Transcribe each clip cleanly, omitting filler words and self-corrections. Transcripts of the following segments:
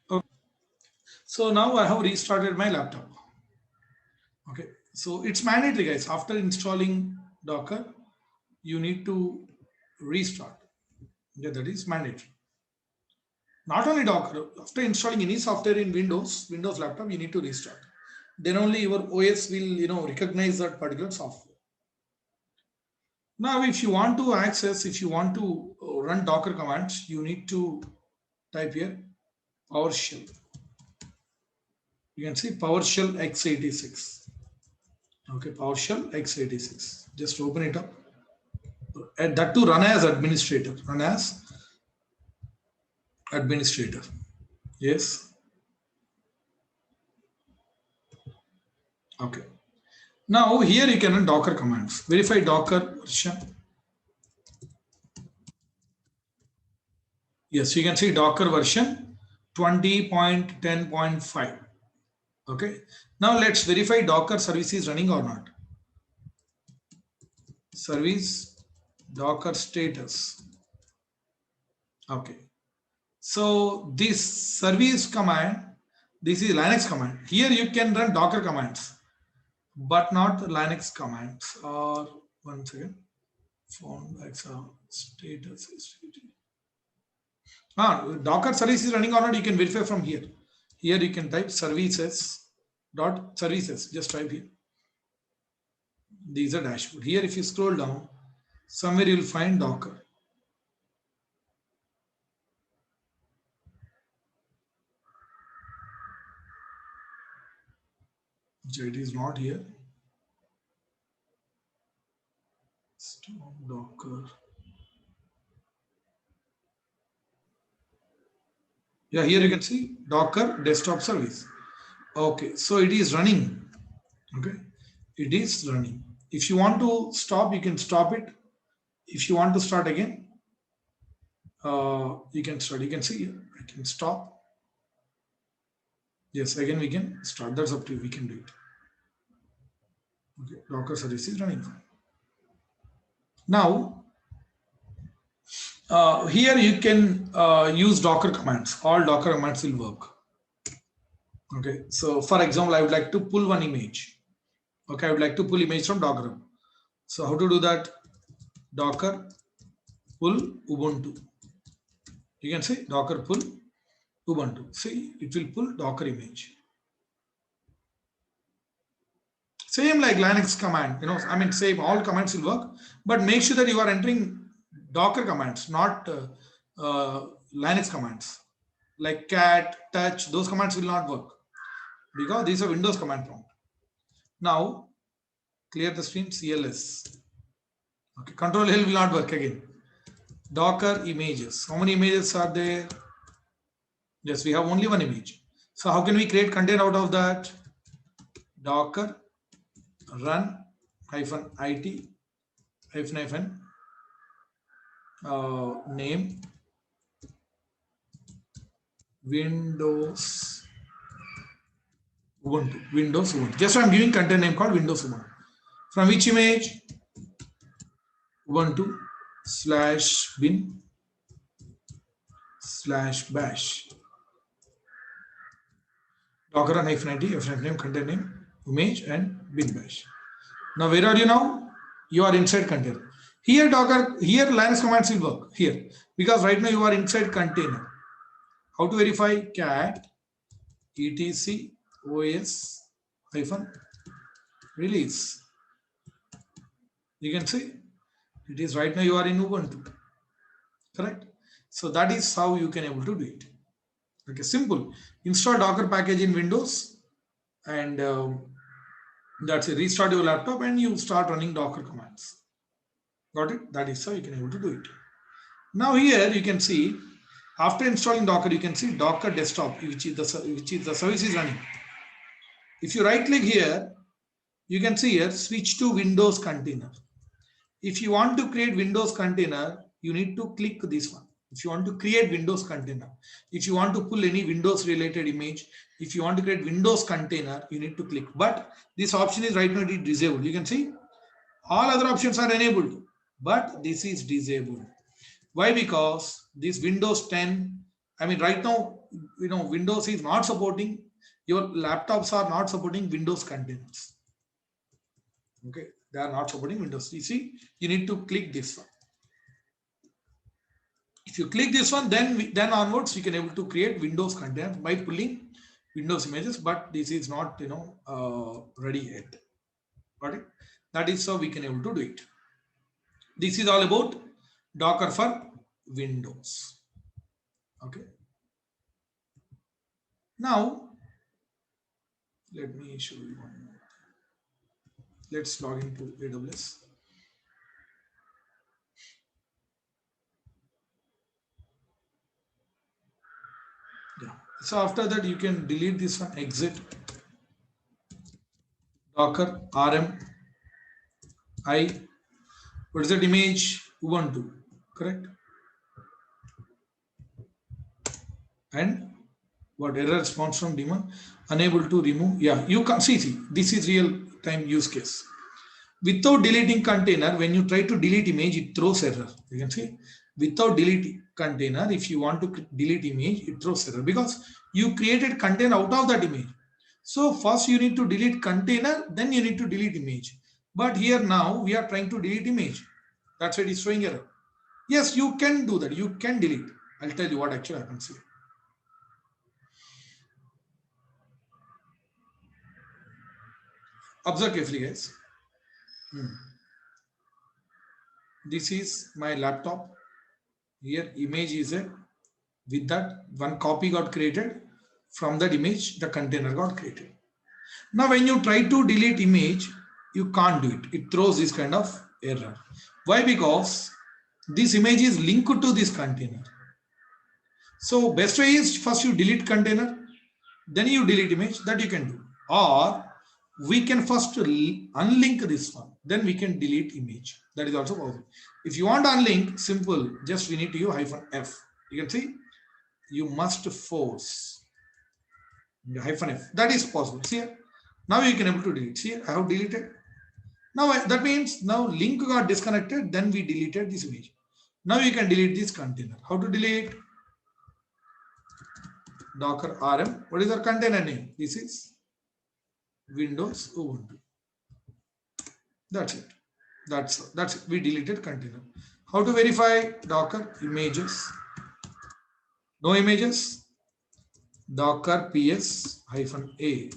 Okay. So now I have restarted my laptop. Okay. So it's mandatory, guys. After installing Docker, you need to restart. Yeah, that is mandatory. Not only Docker, after installing any software in Windows laptop, you need to restart. Then only your OS will, recognize that particular software. Now, if you want to run Docker commands, you need to type here PowerShell. You can see PowerShell x86. Okay, PowerShell x86. Just open it up. And that to run as administrator. Run as administrator. Yes. Okay. Now here you can run Docker commands. Verify Docker version. Yes, you can see Docker version 20.10.5. Okay. Now let's verify Docker service is running or not. Service Docker status. Okay. So this service command, this is Linux command. Here you can run Docker commands, but not Linux commands. Or one second. Found status. Docker service is running or not, you can verify from here. Here you can type services. Just type here. These are dashboard. Here if you scroll down, somewhere you will find Docker. So it is not here. Stop Docker. Yeah, here you can see Docker desktop service. Okay, so it is running. Okay, it is running. If you want to stop, you can stop it. If you want to start again, you can start. You can see here, I can stop. Yes, again we can start. That's up to you. We can do it. Okay, Docker service is running fine. Now, here you can use Docker commands. All Docker commands will work. Okay, so for example, I would like to pull one image. Okay, I would like to pull image from Docker. So how to do that? Docker pull Ubuntu. You can say Docker pull Ubuntu. See, it will pull Docker image. Same like Linux command, same, all commands will work, but make sure that you are entering Docker commands, not Linux commands. Like cat, touch, those commands will not work because these are Windows command prompt. Now, clear the screen, CLS. Okay, Control L will not work again. Docker images. How many images are there? Yes, we have only one image. So how can we create container out of that? Docker run -it name Windows Ubuntu. Just I'm giving container name called Windows Ubuntu. From which image? Ubuntu /bin/bash. Docker run -it name container name image and bin bash. Now where are you now? You are inside container. Here Linux commands will work here because right now you are inside container. How to verify? Cat etc os -release. You can see it is right now you are in Ubuntu. Correct? So that is how you can able to do it. Okay, simple. Install Docker package in Windows and that's it. Restart your laptop and you start running Docker commands. Got it? That is how you can able to do it. Now here you can see after installing Docker, you can see Docker desktop, which is the service is running. If you right click here, you can see here switch to Windows container. If you want to create Windows container, you need to click this one. If you want to create Windows container, if you want to pull any Windows related image, if you want to create Windows container, you need to click. But this option is right now disabled. You can see all other options are enabled, but this is disabled. Why? Because this Windows 10 I mean, right now, Windows is not supporting, your laptops are not supporting Windows containers. Okay, they are not supporting Windows. You see, you need to click this one. If you click this one, then onwards you can able to create Windows container by pulling Windows images. But this is not ready yet. Got it? That is how we can able to do it. This is all about Docker for Windows. Okay. Now let me show you one more. Let's log into AWS. Yeah. So after that, you can delete this one. Exit Docker RM I. What is that image? Ubuntu. Correct. And what error response from daemon? Unable to remove. Yeah, you can see. This is real time use case. Without deleting container, when you try to delete image, it throws error. You can see, without delete container, if you want to delete image, it throws error because you created container out of that image. So first you need to delete container, then you need to delete image. But here now we are trying to delete image. That's why it is showing error. Yes, you can do that. You can delete. I'll tell you what actually happens here. Observe carefully, guys. This is my laptop. Here image is a, with that one copy got created. From that image, the container got created. Now when you try to delete image, you can't do it. It throws this kind of error. Why? Because this image is linked to this container. So best way is first you delete container, then you delete image. That you can do. Or we can first unlink this one, then we can delete image. That is also possible. If you want to unlink, simple, just we need to use -F. You can see, you must force -F. That is possible. See here. Now you can able to delete. See, I have deleted. Now that means now link got disconnected, then we deleted this image. Now you can delete this container. How to delete? Docker RM. What is our container name? This is Windows Ubuntu. That's it. That's it. We deleted container. How to verify? Docker images. No images. Docker ps-a.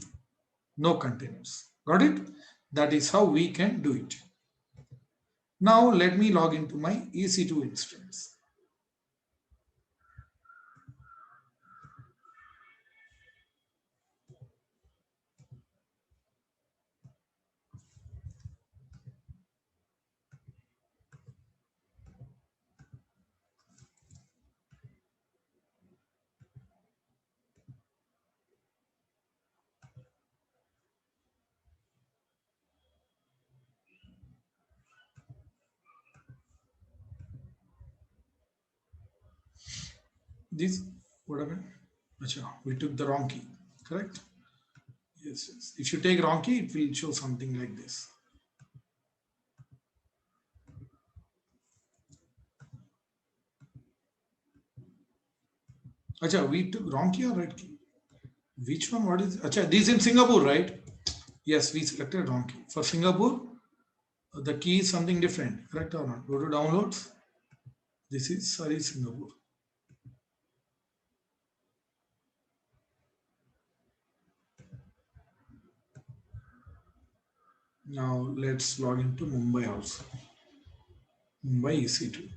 No containers. Got it? That is how we can do it. Now let me log into my EC2 instance. This, what happened? We took the wrong key, correct? Yes, yes. If you take wrong key, it will show something like this. We took wrong key or right key? Which one? What is? This is in Singapore, right? Yes, we selected wrong key. For Singapore, the key is something different, correct or not? Go to downloads. This is Singapore. Now let's log into Mumbai also. Mumbai EC2.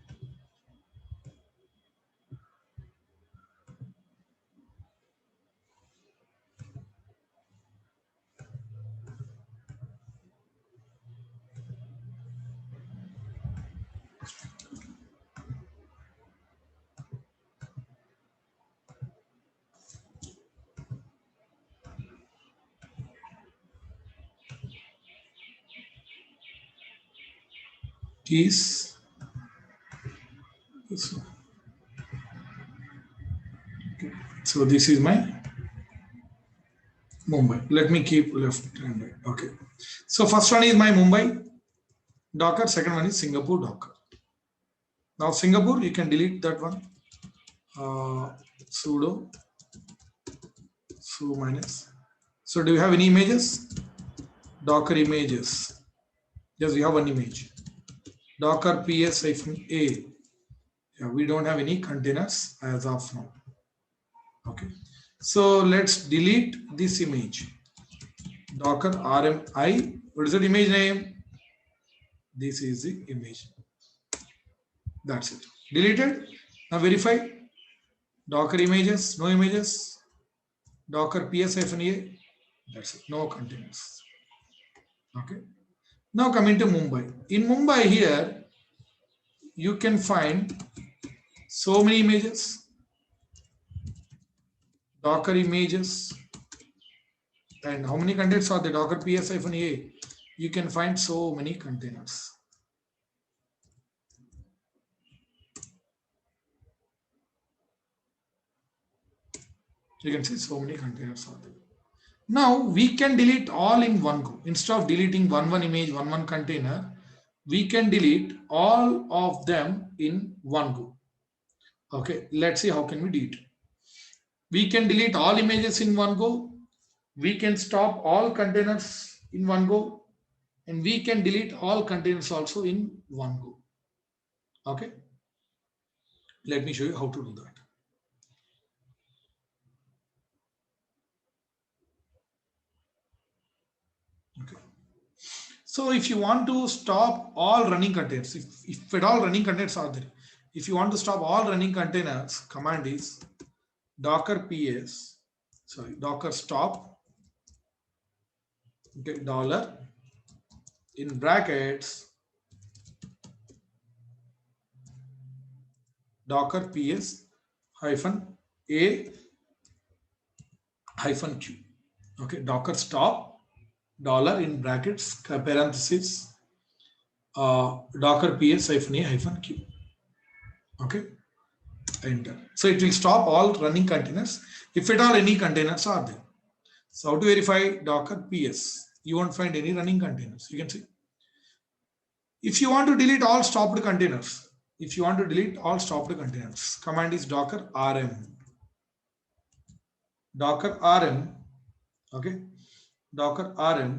Keys. This one. Okay. So this is my Mumbai. Let me keep left and right. Okay. So first one is my Mumbai Docker. Second one is Singapore Docker. Now Singapore, you can delete that one. sudo su minus. So do you have any images? Docker images. Yes, we have one image. Docker ps-a. Yeah, we don't have any containers as of now. Okay, so let's delete this image. Docker rmi. What is that image name? This is the image. That's it. Deleted. Now verify. Docker images, no images. Docker ps-a. That's it. No containers. Okay. Now coming to Mumbai. In Mumbai here, you can find so many images. Docker images. And how many containers are the Docker ps-a? You can find so many containers. You can see so many containers are there. Now we can delete all in one go. Instead of deleting one image, one container, we can delete all of them in one go. Okay, let's see how can we delete. We can delete all images in one go. We can stop all containers in one go, and we can delete all containers also in one go. Okay, let me show you how to do that. Okay, so if you want to stop all running containers, if at all running containers are there, if you want to stop all running containers, command is docker stop, okay, dollar in brackets docker ps -a -q. Okay, docker stop dollar in brackets parenthesis docker ps -a -q. Okay, enter. So it will stop all running containers if at all any containers are there. So how to verify docker ps? You won't find any running containers. You can see. If you want to delete all stopped containers, command is docker rm. Docker rm. Okay, docker rm.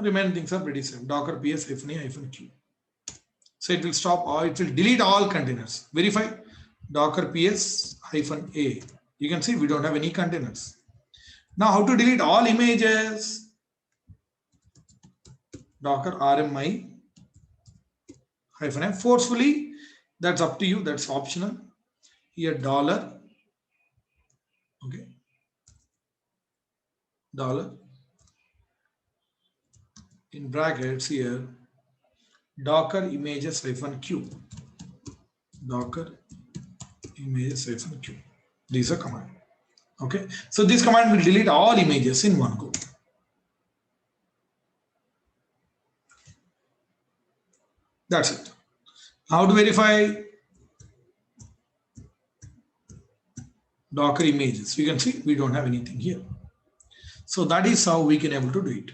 Remaining things are pretty same. Docker ps -a -q. So it will stop or it will delete all containers. Verify docker ps -a. You can see we don't have any containers. Now how to delete all images? Docker rmi -m. Forcefully, that's up to you. That's optional. Here dollar. Okay. Dollar in brackets here docker images -q. Docker images -q. These are command. Okay, so this command will delete all images in one go. That's it. How to verify docker images? You can see we don't have anything here. So that is how we can able to do it.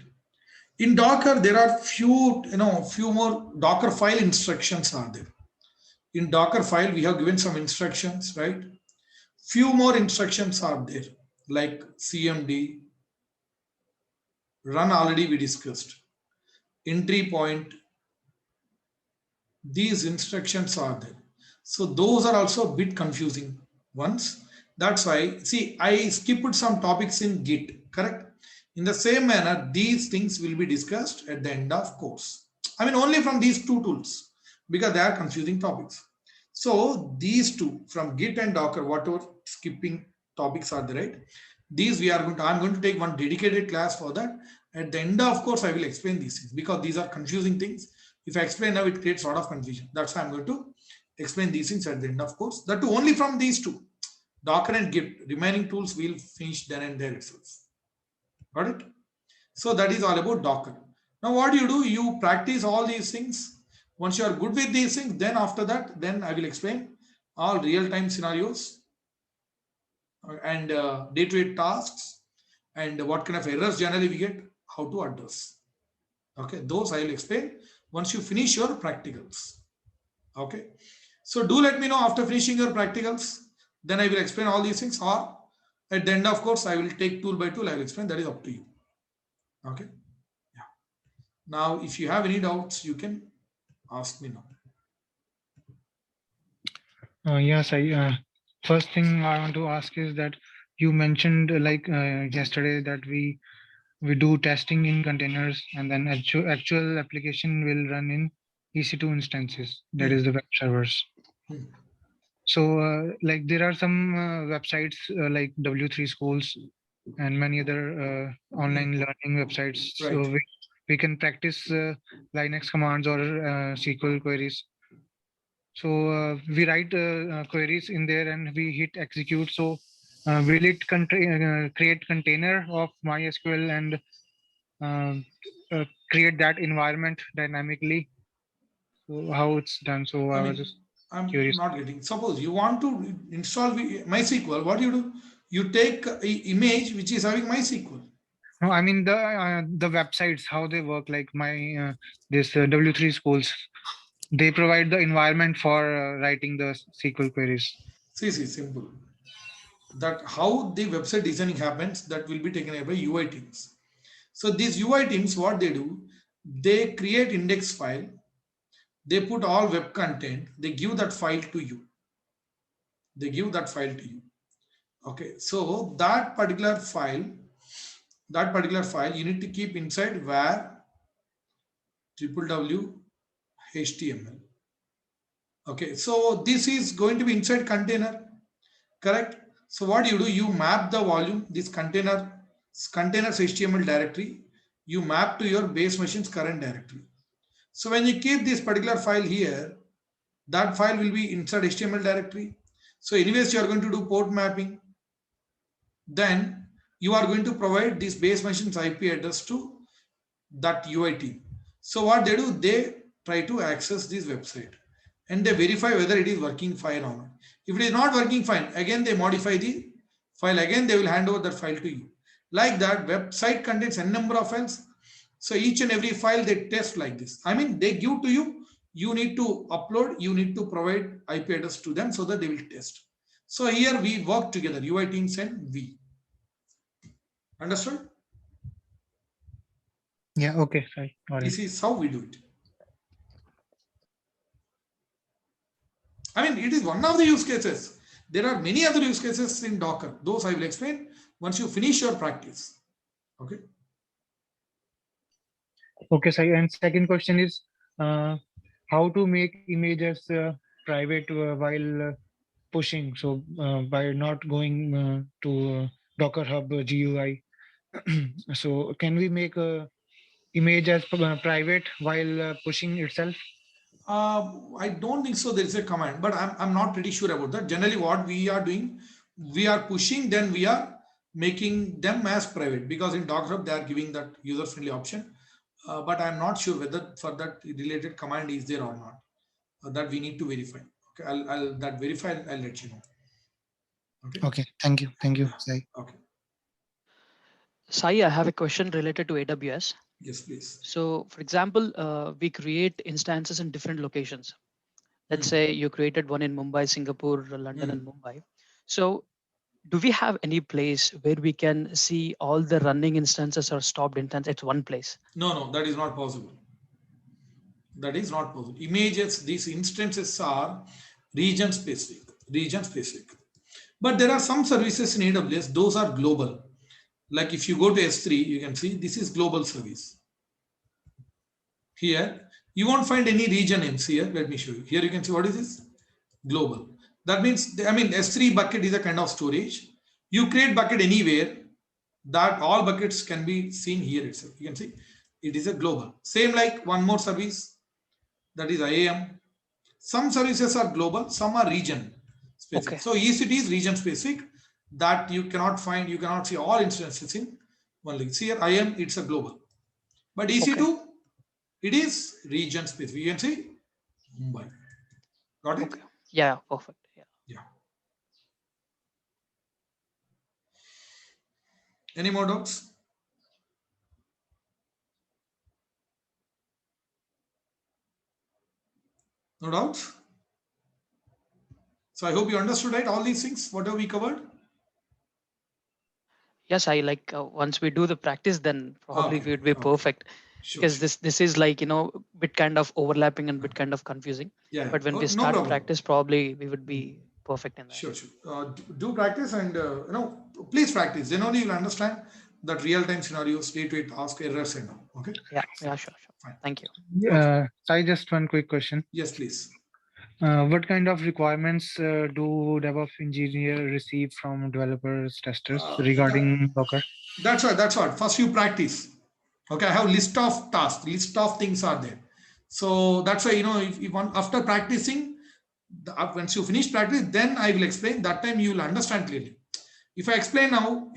In Docker, there are few more Docker file instructions are there. In Docker file, we have given some instructions, right? Few more instructions are there, like cmd, run already we discussed, entry point. These instructions are there. So those are also a bit confusing ones. That's why, see, I skipped some topics in Git, correct? In the same manner, these things will be discussed at the end of course. I mean, only from these two tools, because they are confusing topics. So these two, from Git and Docker, whatever skipping topics are there, right? These I'm going to take one dedicated class for that. At the end of course, I will explain these things because these are confusing things. If I explain now, it creates a lot of confusion. That's why I'm going to explain these things at the end of course. That too only from these two, Docker and Git. Remaining tools will finish then and there itself. Got it? So that is all about Docker. Now what do? You practice all these things. Once you are good with these things, then after that, then I will explain all real-time scenarios and day-to-day tasks and what kind of errors generally we get, how to address. Okay, those I will explain once you finish your practicals. Okay, so do let me know after finishing your practicals Then I will explain all these things, or at the end of course I will take tool by tool, I will explain. That is up to you. Okay. Yeah. Now if you have any doubts, you can ask me now. Yes, I first thing I want to ask is that you mentioned yesterday that we do testing in containers, and then actual application will run in EC2 instances, that is Hmm. the web servers. Hmm. So like there are some websites like W3 schools and many other Hmm. online learning websites. Right. So we can practice Linux commands or SQL queries. So we write queries in there and we hit execute. So will it create container of MySQL and um, create that environment dynamically? So how it's done? So I I was mean, just I'm curious. not getting. Suppose you want to install MySQL, what do you do? You take a image which is having MySQL. No, I mean the websites, how they work. Like my this W3 schools, they provide the environment for writing the SQL queries. See, simple. That how the website designing happens, that will be taken care by UI teams. So these UI teams, what they do, they create index file, they put all web content, they give that file to you. They give that file to you. Okay, so that particular file you need to keep inside where www HTML. Okay, so this is going to be inside container, correct? So what you do, you map the volume, this containers HTML directory, you map to your base machine's current directory. So when you keep this particular file here, that file will be inside HTML directory. So anyways, you are going to do port mapping. Then you are going to provide this base machine's IP address to that UI team. So what they do, they try to access this website and they verify whether it is working fine or not. If it is not working fine, again they modify the file, again they will hand over that file to you. Like that, website contains n number of files. So each and every file they test like this. I mean, they give to you, you need to upload, you need to provide IP address to them so that they will test. So here we work together, UI teams and we. Understood? Yeah. Okay. Sorry. Got it. This is how we do it. I mean, it is one of the use cases. There are many other use cases in Docker. Those I will explain once you finish your practice. Okay. Okay. So and second question is how to make images private while pushing. So by not going to Docker Hub GUI. So can we make a image as private while pushing itself? I don't think so. There is a command, but I'm not pretty sure about that. Generally, what we are doing, we are pushing, then we are making them as private because in Docker Hub they are giving that user friendly option. But I'm not sure whether for that related command is there or not. That we need to verify. Okay, I'll that verify. I'll let you know. Okay. Okay. Thank you. Thank you. Yeah. Sai. Okay. Sai, I have a question related to AWS. Yes, please. So, for example, we create instances in different locations. Let's Hmm. say you created one in Mumbai, Singapore, London, Hmm. and Mumbai. So, do we have any place where we can see all the running instances or stopped instances at one place? No, that is not possible. That is not possible. Images, these instances are region specific. Region specific. But there are some services in AWS, those are global. Like if you go to S3, you can see this is global service. Here, you won't find any region names here. Let me show you. Here you can see what is this? Global. That means, I mean, S3 bucket is a kind of storage. You create bucket anywhere, that all buckets can be seen here itself. You can see it is a global. Same like one more service, that is IAM. Some services are global, some are region specific. Okay, So EC2 is region specific, that you cannot find, you cannot see all instances in one link. See here, IAM, it's a global. But okay, EC2, it is region specific. You can see Mumbai. Got it? okay. Yeah, perfect. Yeah. Yeah. Any more doubts? No doubts? So I hope you understood, right? All these things, whatever we covered. Yes, I like once we do the practice, then probably Okay. we would be Okay. perfect. Sure. Because Sure. this is like, bit kind of overlapping and bit kind of confusing. Yeah. But when Oh, we no start problem. practice, probably we would be perfect in that. Sure. Sure. Do practice and please practice. Then only you'll understand that real-time scenarios, day-to-day task, errors, and all. Okay. Yeah, sure. Fine. Thank you. Sai, just one quick question. Yes, please. What kind of requirements do DevOps engineer receive from developers, testers regarding Docker? That's right. That's what. First you practice. Okay, I have list of tasks, list of things are there. So that's why if you want after practicing, once you finish practice, then I will explain. That time you will understand clearly. If I explain now,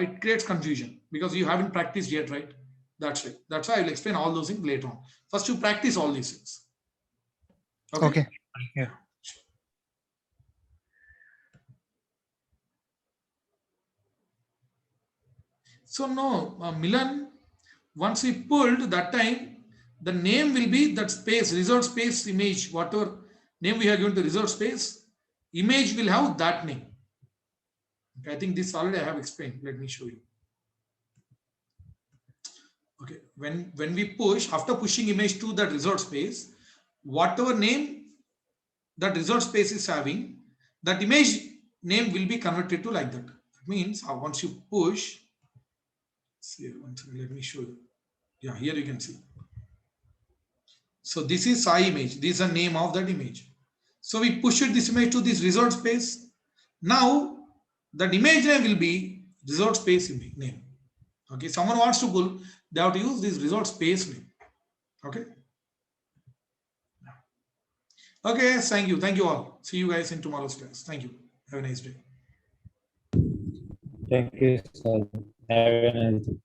it creates confusion because you haven't practiced yet, right? That's right. That's why I will explain all those things later on. First, you practice all these things. Okay. Yeah. So no, Milan, once we pulled that time, the name will be that space, result space image, whatever name we have given to result space, image will have that name. Okay, I think this already I have explained. Let me show you. Okay, when we push, after pushing image to that result space, whatever name that result space is having, that image name will be converted to like that. That means once you push, see, one second, let me show you. Yeah, here you can see. So this is Sai image. This is the name of that image. So we pushed this image to this result space. Now that image name will be result space name. Okay, someone wants to pull, they have to use this result space name. Okay. Okay, thank you. Thank you all. See you guys in tomorrow's class. Thank you. Have a nice day. Thank you, sir. Have a nice day.